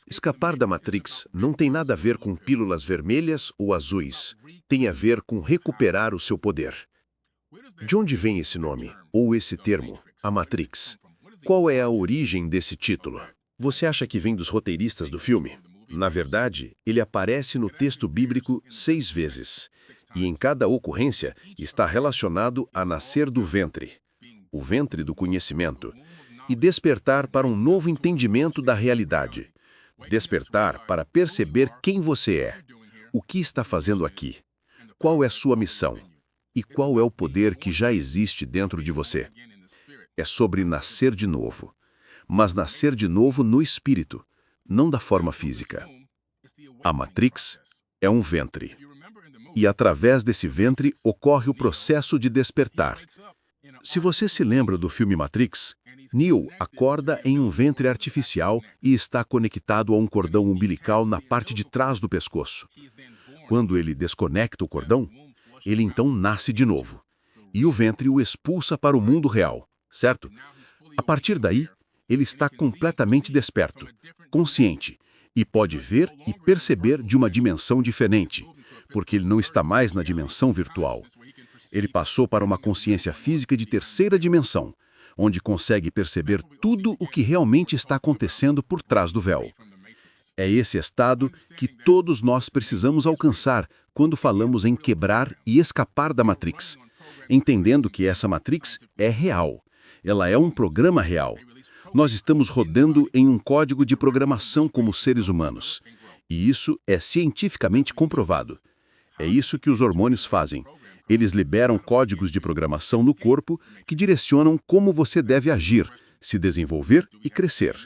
Escapar da Matrix não tem nada a ver com pílulas vermelhas ou azuis. Tem a ver com recuperar o seu poder. De onde vem esse nome, ou esse termo, a Matrix? Qual é a origem desse título? Você acha que vem dos roteiristas do filme? Na verdade, ele aparece no texto bíblico 6 vezes. E em cada ocorrência está relacionado a nascer do ventre, o ventre do conhecimento, e despertar para um novo entendimento da realidade. Despertar para perceber quem você é, o que está fazendo aqui, qual é sua missão e qual é o poder que já existe dentro de você. É sobre nascer de novo, mas nascer de novo no espírito, não da forma física. A Matrix é um ventre, e através desse ventre ocorre o processo de despertar. Se você se lembra do filme Matrix, Neo acorda em um ventre artificial e está conectado a um cordão umbilical na parte de trás do pescoço. Quando ele desconecta o cordão, ele então nasce de novo, e o ventre o expulsa para o mundo real, certo? A partir daí, ele está completamente desperto, consciente, e pode ver e perceber de uma dimensão diferente, porque ele não está mais na dimensão virtual. Ele passou para uma consciência física de terceira dimensão, onde consegue perceber tudo o que realmente está acontecendo por trás do véu. É esse estado que todos nós precisamos alcançar quando falamos em quebrar e escapar da Matrix, entendendo que essa Matrix é real. Ela é um programa real. Nós estamos rodando em um código de programação como seres humanos. E isso é cientificamente comprovado. É isso que os hormônios fazem. Eles liberam códigos de programação no corpo que direcionam como você deve agir, se desenvolver e crescer.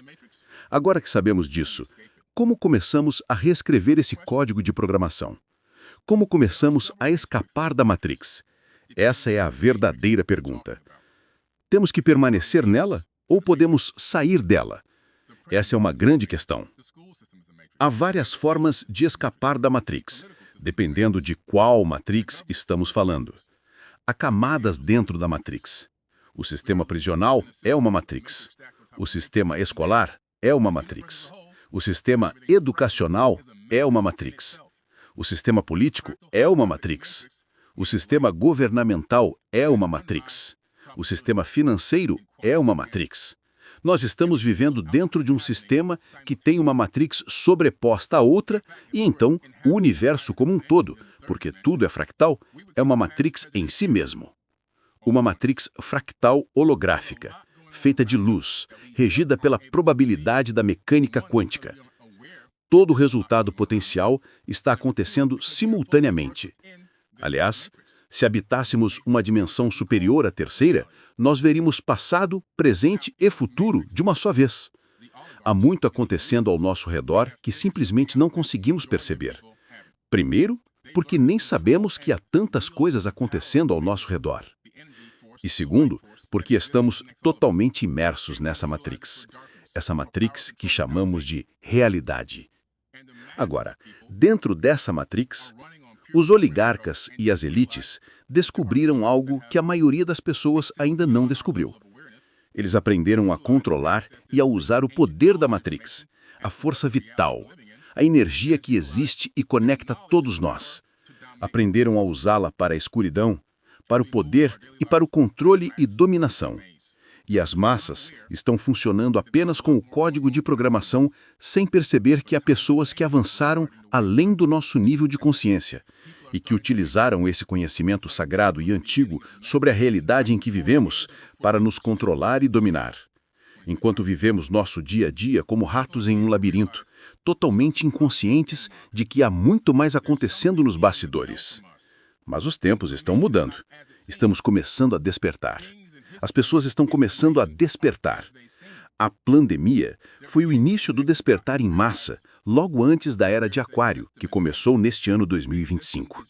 Agora que sabemos disso, como começamos a reescrever esse código de programação? Como começamos a escapar da Matrix? Essa é a verdadeira pergunta. Temos que permanecer nela ou podemos sair dela? Essa é uma grande questão. Há várias formas de escapar da Matrix, dependendo de qual Matrix estamos falando. Há camadas dentro da Matrix. O sistema prisional é uma Matrix. O sistema escolar é uma Matrix. O sistema educacional é uma Matrix. O sistema político é uma Matrix. O sistema governamental é uma Matrix. O sistema financeiro é uma Matrix. Nós estamos vivendo dentro de um sistema que tem uma Matrix sobreposta a outra e então o universo como um todo, porque tudo é fractal, é uma Matrix em si mesmo. Uma Matrix fractal holográfica, feita de luz, regida pela probabilidade da mecânica quântica. Todo o resultado potencial está acontecendo simultaneamente. Aliás, se habitássemos uma dimensão superior à terceira, nós veríamos passado, presente e futuro de uma só vez. Há muito acontecendo ao nosso redor que simplesmente não conseguimos perceber. Primeiro, porque nem sabemos que há tantas coisas acontecendo ao nosso redor. E segundo, porque estamos totalmente imersos nessa Matrix. Essa Matrix que chamamos de realidade. Agora, dentro dessa Matrix, os oligarcas e as elites descobriram algo que a maioria das pessoas ainda não descobriu. Eles aprenderam a controlar e a usar o poder da Matrix, a força vital, a energia que existe e conecta todos nós. Aprenderam a usá-la para a escuridão, para o poder e para o controle e dominação. E as massas estão funcionando apenas com o código de programação sem perceber que há pessoas que avançaram além do nosso nível de consciência e que utilizaram esse conhecimento sagrado e antigo sobre a realidade em que vivemos para nos controlar e dominar. Enquanto vivemos nosso dia a dia como ratos em um labirinto, totalmente inconscientes de que há muito mais acontecendo nos bastidores. Mas os tempos estão mudando. Estamos começando a despertar. As pessoas estão começando a despertar. A pandemia foi o início do despertar em massa, logo antes da Era de Aquário, que começou neste ano 2025.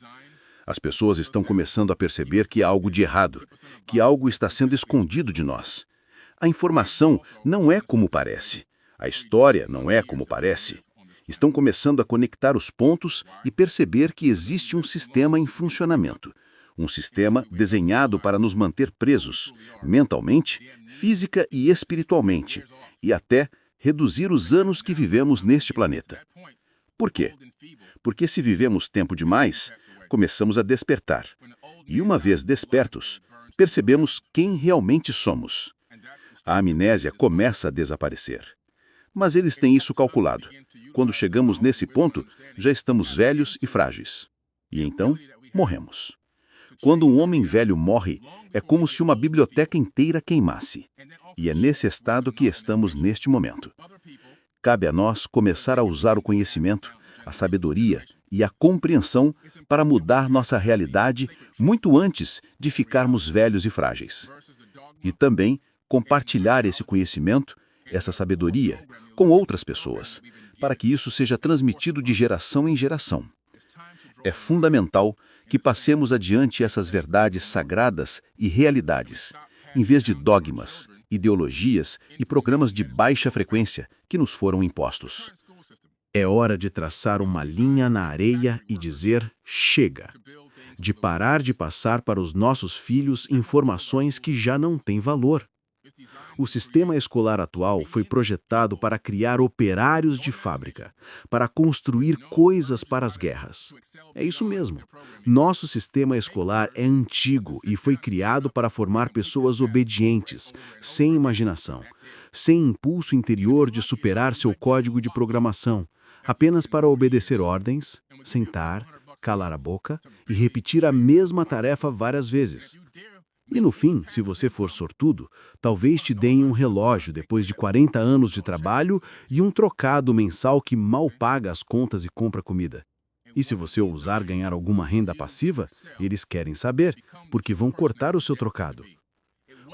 As pessoas estão começando a perceber que há algo de errado, que algo está sendo escondido de nós. A informação não é como parece. A história não é como parece. Estão começando a conectar os pontos e perceber que existe um sistema em funcionamento. Um sistema desenhado para nos manter presos, mentalmente, física e espiritualmente, e até reduzir os anos que vivemos neste planeta. Por quê? Porque se vivemos tempo demais, começamos a despertar. E uma vez despertos, percebemos quem realmente somos. A amnésia começa a desaparecer. Mas eles têm isso calculado. Quando chegamos nesse ponto, já estamos velhos e frágeis. E então, morremos. Quando um homem velho morre, é como se uma biblioteca inteira queimasse. E é nesse estado que estamos neste momento. Cabe a nós começar a usar o conhecimento, a sabedoria e a compreensão para mudar nossa realidade muito antes de ficarmos velhos e frágeis. E também compartilhar esse conhecimento, essa sabedoria, com outras pessoas, para que isso seja transmitido de geração em geração. É fundamental que passemos adiante essas verdades sagradas e realidades, em vez de dogmas, ideologias e programas de baixa frequência que nos foram impostos. É hora de traçar uma linha na areia e dizer chega. De parar de passar para os nossos filhos informações que já não têm valor. O sistema escolar atual foi projetado para criar operários de fábrica, para construir coisas para as guerras. É isso mesmo. Nosso sistema escolar é antigo e foi criado para formar pessoas obedientes, sem imaginação, sem impulso interior de superar seu código de programação, apenas para obedecer ordens, sentar, calar a boca e repetir a mesma tarefa várias vezes. E no fim, se você for sortudo, talvez te deem um relógio depois de 40 anos de trabalho e um trocado mensal que mal paga as contas e compra comida. E se você ousar ganhar alguma renda passiva, eles querem saber, porque vão cortar o seu trocado.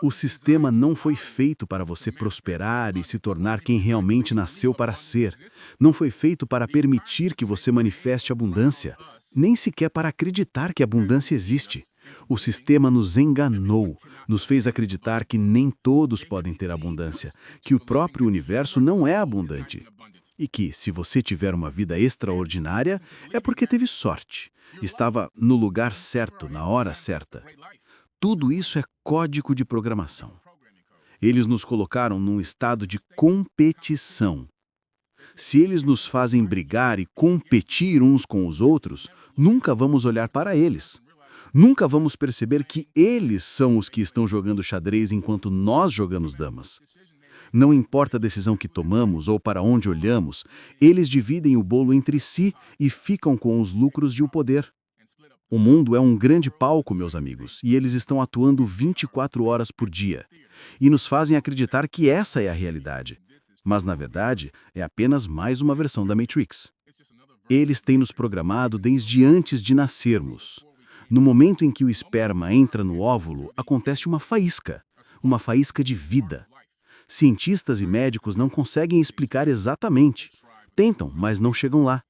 O sistema não foi feito para você prosperar e se tornar quem realmente nasceu para ser. Não foi feito para permitir que você manifeste abundância, nem sequer para acreditar que a abundância existe. O sistema nos enganou, nos fez acreditar que nem todos podem ter abundância, que o próprio universo não é abundante. E que, se você tiver uma vida extraordinária, é porque teve sorte, estava no lugar certo, na hora certa. Tudo isso é código de programação. Eles nos colocaram num estado de competição. Se eles nos fazem brigar e competir uns com os outros, nunca vamos olhar para eles. Nunca vamos perceber que eles são os que estão jogando xadrez enquanto nós jogamos damas. Não importa a decisão que tomamos ou para onde olhamos, eles dividem o bolo entre si e ficam com os lucros de o poder. O mundo é um grande palco, meus amigos, e eles estão atuando 24 horas por dia. E nos fazem acreditar que essa é a realidade. Mas, na verdade, é apenas mais uma versão da Matrix. Eles têm nos programado desde antes de nascermos. No momento em que o esperma entra no óvulo, acontece uma faísca de vida. Cientistas e médicos não conseguem explicar exatamente. Tentam, mas não chegam lá.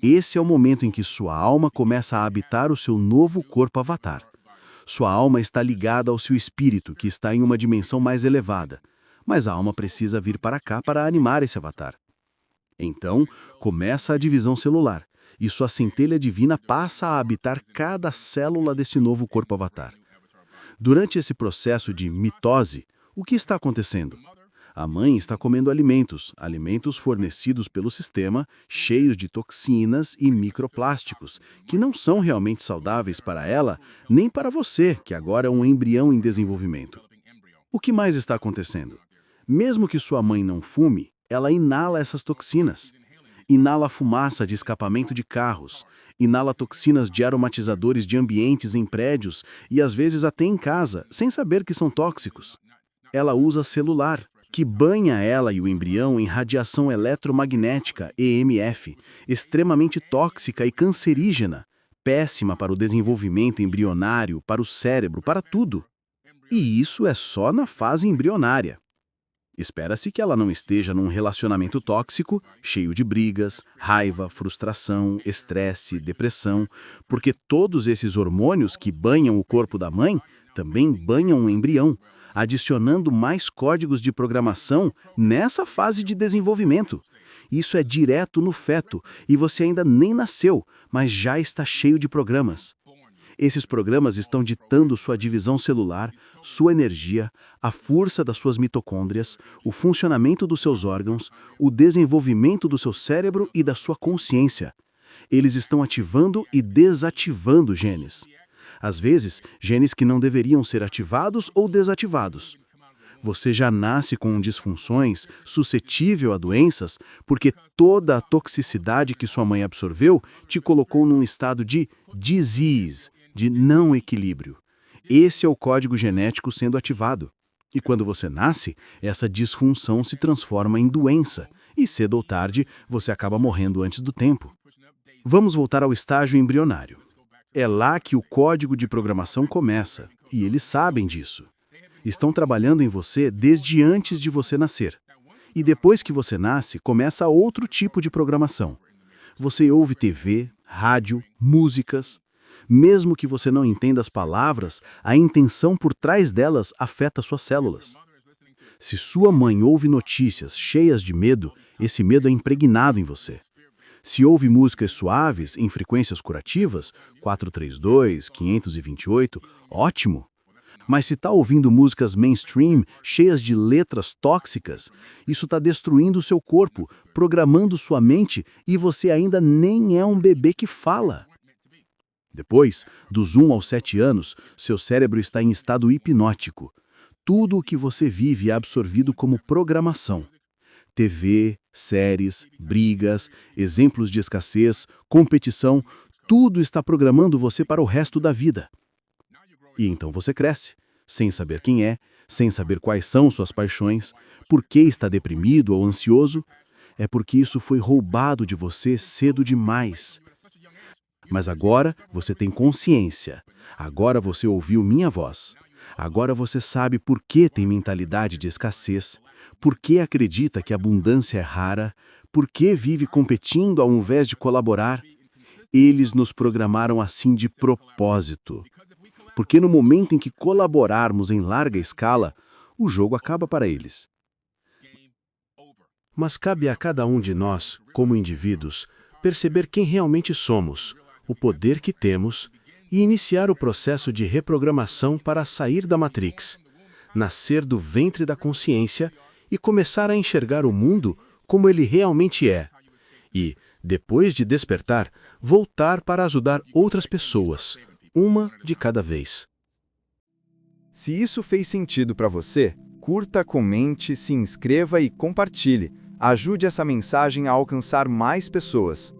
Esse é o momento em que sua alma começa a habitar o seu novo corpo avatar. Sua alma está ligada ao seu espírito, que está em uma dimensão mais elevada. Mas a alma precisa vir para cá para animar esse avatar. Então, começa a divisão celular. E sua centelha divina passa a habitar cada célula desse novo corpo avatar. Durante esse processo de mitose, o que está acontecendo? A mãe está comendo alimentos fornecidos pelo sistema, cheios de toxinas e microplásticos, que não são realmente saudáveis para ela, nem para você, que agora é um embrião em desenvolvimento. O que mais está acontecendo? Mesmo que sua mãe não fume, ela inala essas toxinas. Inala fumaça de escapamento de carros, inala toxinas de aromatizadores de ambientes em prédios e às vezes até em casa, sem saber que são tóxicos. Ela usa celular, que banha ela e o embrião em radiação eletromagnética, EMF, extremamente tóxica e cancerígena, péssima para o desenvolvimento embrionário, para o cérebro, para tudo. E isso é só na fase embrionária. Espera-se que ela não esteja num relacionamento tóxico, cheio de brigas, raiva, frustração, estresse, depressão, porque todos esses hormônios que banham o corpo da mãe também banham o embrião, adicionando mais códigos de programação nessa fase de desenvolvimento. Isso é direto no feto, e você ainda nem nasceu, mas já está cheio de programas. Esses programas estão ditando sua divisão celular, sua energia, a força das suas mitocôndrias, o funcionamento dos seus órgãos, o desenvolvimento do seu cérebro e da sua consciência. Eles estão ativando e desativando genes. Às vezes, genes que não deveriam ser ativados ou desativados. Você já nasce com disfunções, suscetível a doenças, porque toda a toxicidade que sua mãe absorveu te colocou num estado de disease, de não equilíbrio. Esse é o código genético sendo ativado. E quando você nasce, essa disfunção se transforma em doença, e cedo ou tarde você acaba morrendo antes do tempo. Vamos voltar ao estágio embrionário. É lá que o código de programação começa, e eles sabem disso. Estão trabalhando em você desde antes de você nascer. E depois que você nasce, começa outro tipo de programação. Você ouve TV, rádio, músicas. Mesmo que você não entenda as palavras, a intenção por trás delas afeta suas células. Se sua mãe ouve notícias cheias de medo, esse medo é impregnado em você. Se ouve músicas suaves, em frequências curativas, 432, 528, ótimo! Mas se está ouvindo músicas mainstream, cheias de letras tóxicas, isso está destruindo o seu corpo, programando sua mente e você ainda nem é um bebê que fala. Depois, dos 1 aos 7 anos, seu cérebro está em estado hipnótico. Tudo o que você vive é absorvido como programação. TV, séries, brigas, exemplos de escassez, competição, tudo está programando você para o resto da vida. E então você cresce, sem saber quem é, sem saber quais são suas paixões, por que está deprimido ou ansioso. É porque isso foi roubado de você cedo demais. Mas agora você tem consciência. Agora você ouviu minha voz. Agora você sabe por que tem mentalidade de escassez, por que acredita que a abundância é rara, por que vive competindo ao invés de colaborar. Eles nos programaram assim de propósito. Porque no momento em que colaborarmos em larga escala, o jogo acaba para eles. Mas cabe a cada um de nós, como indivíduos, perceber quem realmente somos, o poder que temos e iniciar o processo de reprogramação para sair da Matrix, nascer do ventre da consciência e começar a enxergar o mundo como ele realmente é. E, depois de despertar, voltar para ajudar outras pessoas, uma de cada vez. Se isso fez sentido para você, curta, comente, se inscreva e compartilhe. Ajude essa mensagem a alcançar mais pessoas.